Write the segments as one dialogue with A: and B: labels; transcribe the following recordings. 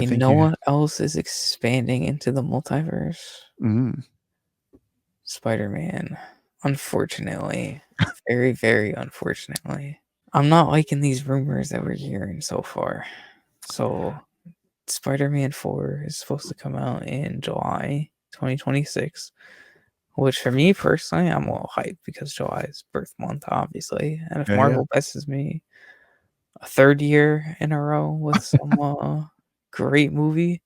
A: You
B: think
A: know
B: you.
A: what else is expanding into the multiverse?
B: Mm,
A: Spider-Man. Unfortunately. Very, very unfortunately. I'm not liking these rumors that we're hearing so far. So, Spider-Man 4 is supposed to come out in July 2026, which for me personally, I'm a little hyped because July is birth month, obviously. And if
B: yeah, yeah.
A: Marvel besses me a third year in a row with some great movie,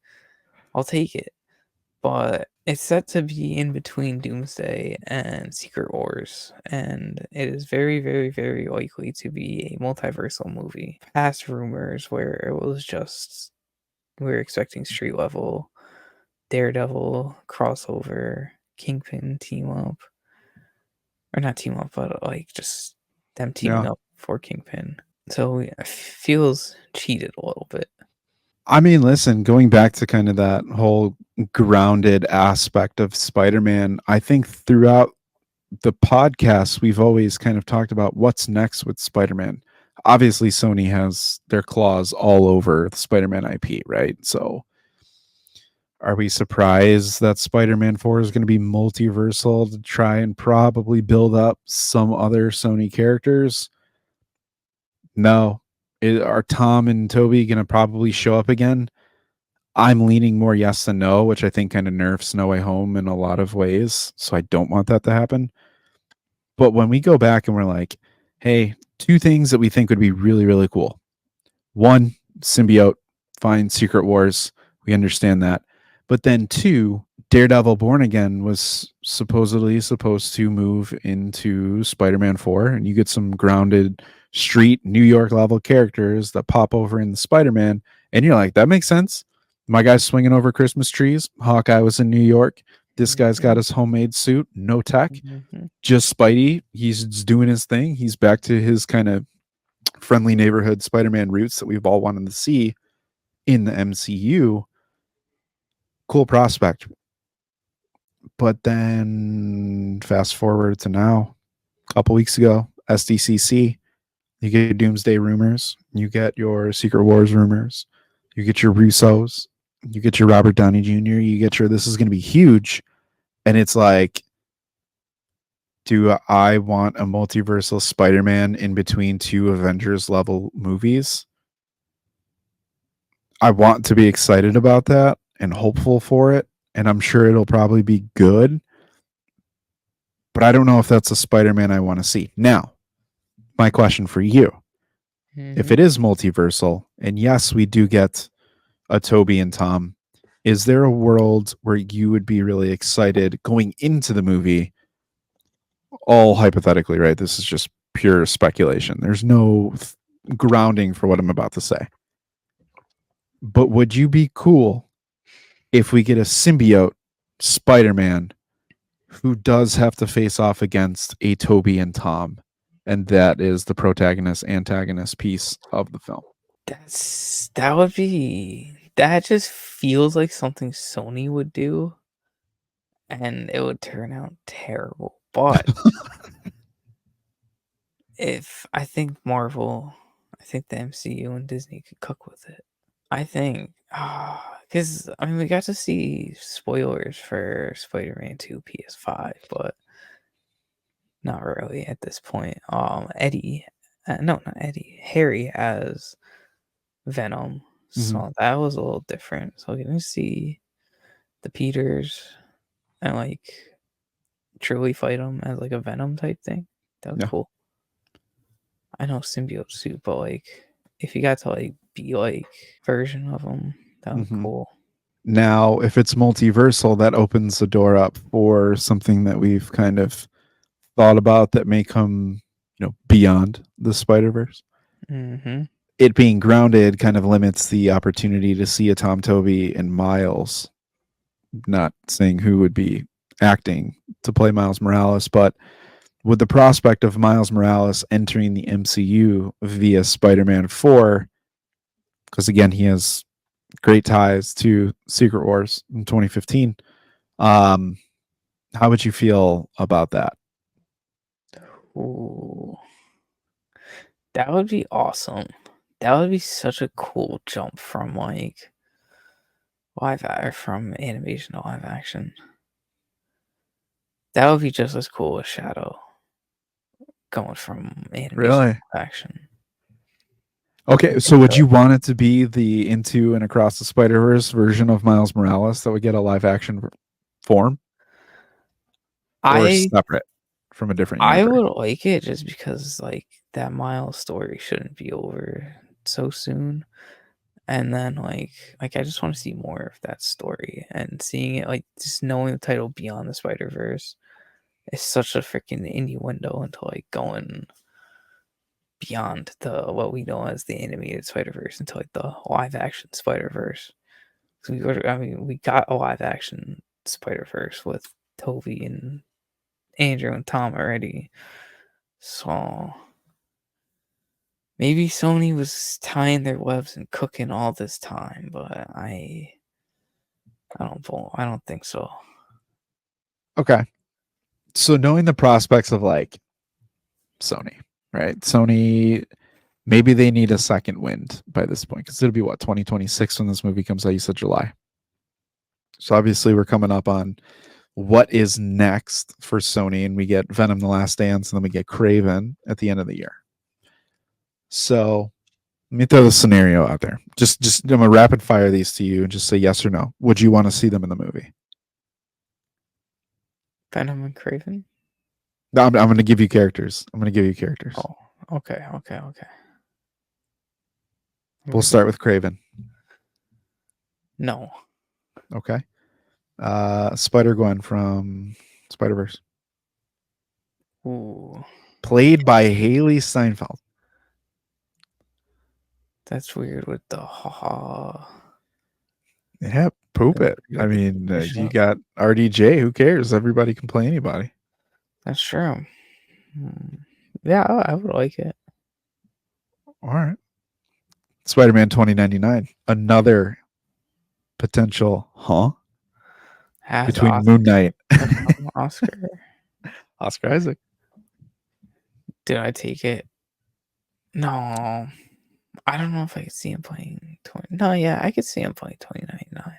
A: I'll take it. But it's set to be in between Doomsday and Secret Wars, and it is very, very, very likely to be a multiversal movie. Past rumors where it was just we are expecting street level, Daredevil crossover, Kingpin team up, or not team up, but like just them teaming
B: Yeah.
A: up for Kingpin. So it feels cheated a little bit.
B: I mean, listen, going back to kind of that whole grounded aspect of Spider-Man, I think throughout the podcast, we've always kind of talked about what's next with Spider-Man. Obviously, Sony has their claws all over the Spider-Man IP, right? So, are we surprised that Spider-Man 4 is going to be multiversal to try and probably build up some other Sony characters? No. Are Tom and Toby going to probably show up again? I'm leaning more yes than no, which I think kind of nerfs No Way Home in a lot of ways. So I don't want that to happen. But when we go back and we're like, hey, two things that we think would be really, really cool. One, symbiote, fine, Secret Wars. We understand that. But then two, Daredevil Born Again was supposedly supposed to move into Spider Man 4, and you get some grounded street New York level characters that pop over in the Spider Man. And you're like, that makes sense. My guy's swinging over Christmas trees. Hawkeye was in New York. This guy's got
A: Mhm,
B: his homemade suit, no tech,
A: mhm,
B: just Spidey. He's doing his thing. He's back to his kind of friendly neighborhood Spider-Man roots that we've all wanted to see in the MCU. Cool prospect. But then fast forward to now, a couple weeks ago, SDCC, you get Doomsday rumors, you get your Secret Wars rumors, you get your Russos, you get your Robert Downey Jr., you get your this is going to be huge. And it's like, do I want a multiversal Spider Man in between two Avengers level movies? I want to be excited about that and hopeful for it. And I'm sure it'll probably be good. But I don't know if that's a Spider Man I want to see. Now, my question for you, if
A: mhm.
B: it is multiversal, and yes, we do get a Toby and Tom, is there a world where you would be really excited going into the movie? All hypothetically, right? This is just pure speculation. There's no grounding for what I'm about to say. But would you be cool if we get a symbiote Spider Man who does have to face off against a Toby and Tom? And that is the protagonist antagonist piece of the film.
A: That just feels like something Sony would do, and it would turn out terrible. But if I think Marvel, I think the MCU and Disney could cook with it. I think, because I mean, we got to see spoilers for Spider-Man 2 PS5, but not really at this point. Eddie, no, not Eddie, Harry as Venom,
B: Mm-hmm.
A: so that was a little different. So getting to see the Peters and like truly fight him as like a Venom type thing, that was
B: Yeah.
A: cool. I know symbiote suit, but like if you got to like be like version of him, that was
B: Mm-hmm.
A: cool.
B: Now, if it's multiversal, that opens the door up for something that we've kind of thought about that may come, beyond the Spider Verse.
A: Mm-hmm.
B: It being grounded kind of limits the opportunity to see a Tom Toby and Miles. Not saying who would be acting to play Miles Morales, but with the prospect of Miles Morales entering the MCU via Spider-Man 4, because again, he has great ties to Secret Wars in 2015. Um, how would you feel about that?
A: Ooh, that would be awesome. That would be such a cool jump from like from animation to live action. That would be just as cool as Shadow going from animation
B: Really?
A: to live action.
B: Okay,
A: I
B: so
A: think
B: would
A: so.
B: you want it to be the Into and Across the Spider-Verse version of Miles Morales that would get a live action form, or
A: I
B: separate from a different
A: I
B: universe?
A: would like it just because like that Miles story shouldn't be over so soon. And then I just want to see more of that story and seeing it like just knowing the title Beyond the Spider Verse is such a freaking innuendo into like going beyond the what we know as the animated Spider Verse into like the live action Spider Verse. So we got a live action Spider Verse with Toby and Andrew and Tom already. So maybe Sony was tying their webs and cooking all this time, but I don't think so.
B: Okay, so knowing the prospects of like Sony, right? Sony, maybe they need a second wind by this point because it'll be what, 2026 when this movie comes out. You said July, so obviously we're coming up on what is next for Sony, and we get Venom: The Last Dance, and then we get Craven at the end of the year. So let me throw the scenario out there. Just I'm gonna rapid fire these to you and just say yes or no. Would you want to see them in the movie?
A: Venom and Craven?
B: No, I'm going to give you characters. I'm going to give you characters.
A: Oh, okay, okay, okay. I'm
B: We'll
A: ready.
B: start with Craven.
A: No.
B: Okay. Spider Gwen from Spider Verse,
A: Ooh,
B: played by Haley Steinfeld.
A: that's weird with the ha.
B: Yeah, poop it. I mean, you got RDJ. Who cares? Everybody can play anybody.
A: That's true. Hmm. Yeah, I would like it.
B: All right. Spider-Man 2099. Another potential,
A: Has
B: between Moon Knight,
A: Oscar.
B: Oscar Isaac.
A: Did I take it? No. I don't know if I could see him playing 20. No, yeah, I could see him playing 2099.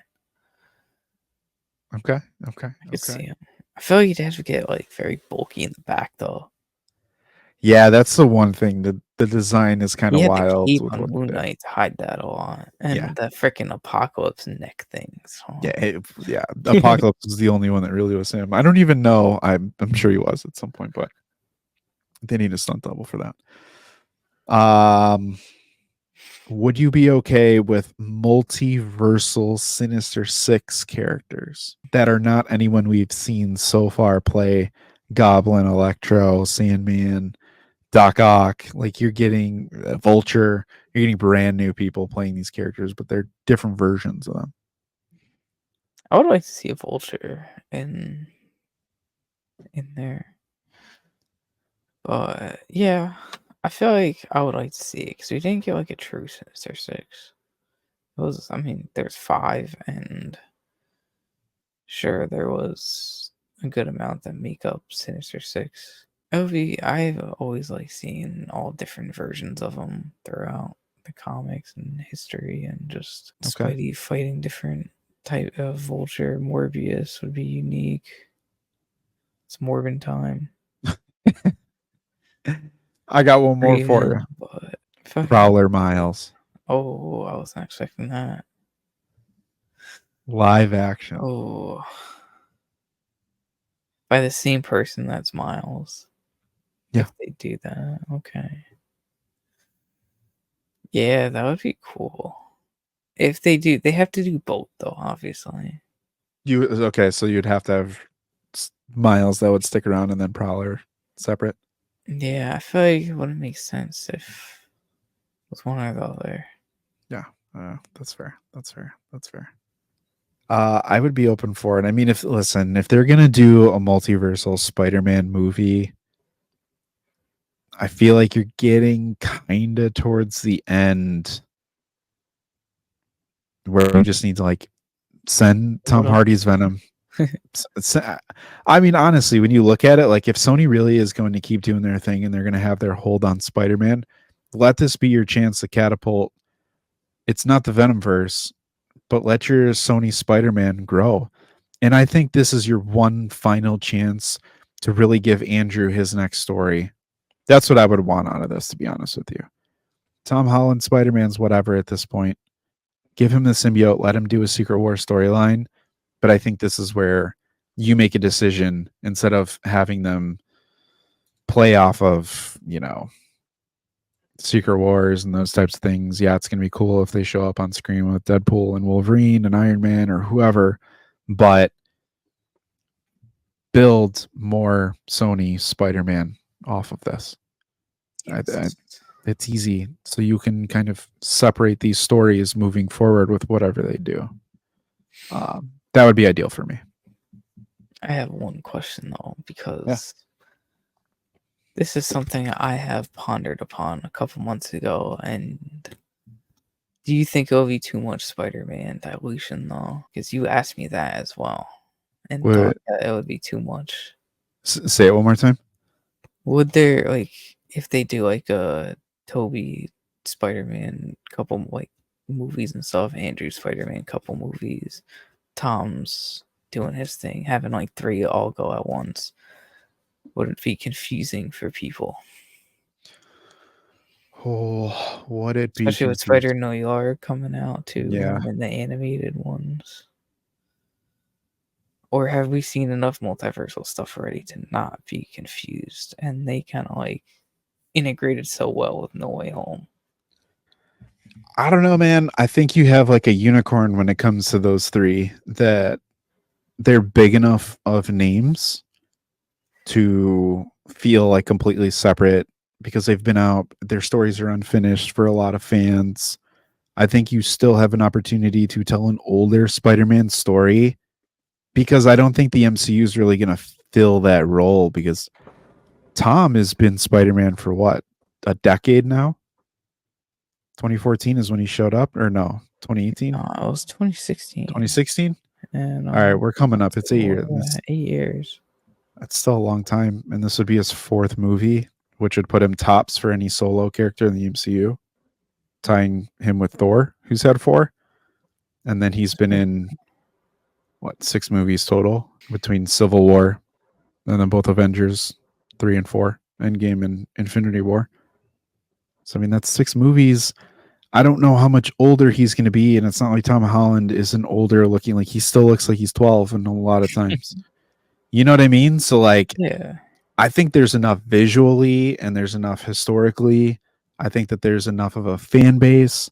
B: Okay. Okay.
A: I could
B: Okay.
A: see him. I feel like you'd have to get like very bulky in the back though.
B: Yeah, that's the one thing. The design is kind
A: He
B: of
A: had the
B: wild
A: cape
B: with
A: on
B: what
A: Moon
B: they did.
A: Knight to hide that a lot,
B: Yeah.
A: and the freaking apocalypse neck thing.
B: Yeah,
A: So
B: yeah. Apocalypse was the only one that really was him. I don't even know. I'm sure he was at some point, but they need a stunt double for that. Would you be okay with multiversal Sinister Six characters that are not anyone we've seen so far play Goblin, Electro, Sandman, Doc Ock? Like you're getting Vulture, you're getting brand new people playing these characters, but they're different versions of them.
A: I would like to see a vulture in there. But yeah, I feel like I would like to see it because we didn't get like a true Sinister Six. It was, I mean, there's five, and sure, there was a good amount that make up Sinister Six. I've always liked seeing all different versions of them throughout the comics and history, and just
B: Okay.
A: Spidey fighting different type of Vulture. Morbius would be unique. It's Morbin time.
B: I got one more for
A: Raven,
B: you.
A: but fucking
B: Prowler Miles,
A: oh, I wasn't expecting that.
B: live action.
A: Oh, by the same person that's Miles.
B: Yeah.
A: If they do that, okay. Yeah, that would be cool. If they do, they have to do both though, obviously.
B: You okay? So you'd have to have Miles that would stick around, and then Prowler separate.
A: Yeah, I feel like it wouldn't make sense if it was one or the other.
B: Yeah, that's fair. That's fair. That's fair. I would be open for it. I mean, if they're gonna do a multiversal Spider-Man movie, I feel like you're getting kind of towards the end where you just need to like send Tom
A: What
B: Hardy's Venom. I mean, honestly, when you look at it, like if Sony really is going to keep doing their thing and they're going to have their hold on Spider-Man, let this be your chance to catapult. It's not the Venomverse, but let your Sony Spider-Man grow. And I think this is your one final chance to really give Andrew his next story. That's what I would want out of this, to be honest with you. Tom Holland Spider-Man's whatever at this point. Give him the symbiote, let him do a Secret War storyline. But I think this is where you make a decision instead of having them play off of, Secret Wars and those types of things. Yeah, it's going to be cool if they show up on screen with Deadpool and Wolverine and Iron Man or whoever, but build more Sony Spider-Man off of this.
A: Yes.
B: It's easy, so you can kind of separate these stories moving forward with whatever they do. That would be ideal for me.
A: I have one question though, because this is something I have pondered upon a couple months ago, and do you think it'll be too much Spider-Man dilution though? Because you asked me that as well, and thought that it would be too much.
B: Say it one more time.
A: Would there, like, if they do like a Toby Spider-Man couple like movies and stuff, Andrew Spider-Man couple movies, Tom's doing his thing, having like 3 all go at once, would it be confusing for people?
B: Oh, would it be
A: Especially with
B: confusing?
A: Spider New York coming out too,
B: Yeah.
A: and the animated ones. Or have we seen enough multiversal stuff already to not be confused? And they kind of like integrated so well with No Way Home.
B: I don't know, man. I think you have like a unicorn when it comes to those 3, that they're big enough of names to feel like completely separate because they've been out. Their stories are unfinished for a lot of fans. I think you still have an opportunity to tell an older Spider-Man story, because I don't think the MCU is really going to fill that role, because Tom has been Spider-Man for what, a decade now? 2014 is when he showed up, or no, 2018?
A: It was 2016.
B: 2016?
A: And
B: All right, we're coming up. It's 8 years.
A: Yeah, 8 years.
B: That's still a long time, and this would be his 4th movie, which would put him tops for any solo character in the MCU, tying him with Thor, who's had 4. And then he's been in, 6 movies total between Civil War and then both Avengers 3 and 4, Endgame and Infinity War. So, I mean, that's 6 movies. I don't know how much older he's going to be, and it's not like Tom Holland isn't older looking. Like, he still looks like he's 12 in a lot of times. You know what I mean? So, like,
A: Yeah.
B: I think there's enough visually and there's enough historically. I think that there's enough of a fan base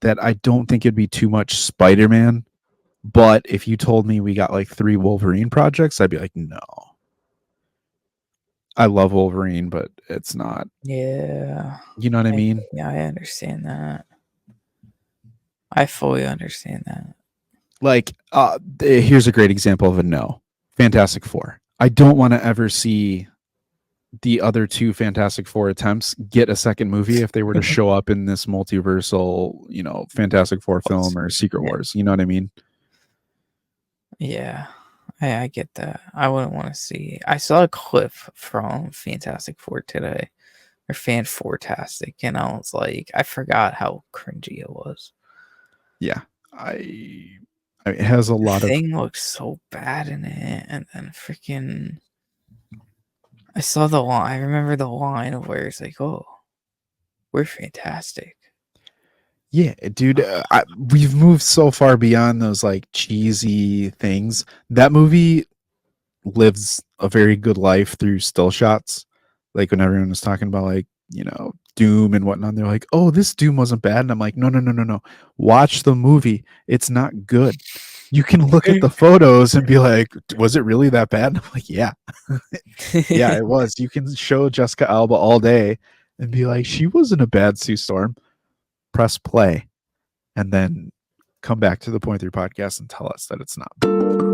B: that I don't think it'd be too much Spider-Man. But if you told me we got like 3 Wolverine projects, I'd be like, no. I love Wolverine, but it's not.
A: Yeah.
B: You know what I mean?
A: Yeah, I understand that. I fully understand that.
B: Like, here's a great example of a no. Fantastic Four. I don't want to ever see the other 2 Fantastic Four attempts get a second movie if they were to show up in this multiversal, Fantastic Four film or Secret Wars. You know what I mean?
A: Yeah, I get that. I wouldn't want to see. I saw a clip from Fantastic Four today, or Fan Four-tastic, and I was like, I forgot how cringy it was.
B: Yeah, it has a lot
A: The
B: of.
A: thing looks so bad in it, and then freaking. I saw the line. I remember the line of where it's like, "Oh, we're fantastic."
B: Yeah, dude, we've moved so far beyond those like cheesy things. That movie lives a very good life through still shots. Like when everyone was talking about like, Doom and whatnot, they're like, "Oh, this Doom wasn't bad," and I'm like, "No, no, no, no, no. Watch the movie. It's not good. You can look at the photos and be like, was it really that bad?" And I'm like, yeah, yeah, it was. You can show Jessica Alba all day and be like, she wasn't a bad Sue Storm. Press play, and then come back to the point of your podcast and tell us that it's not.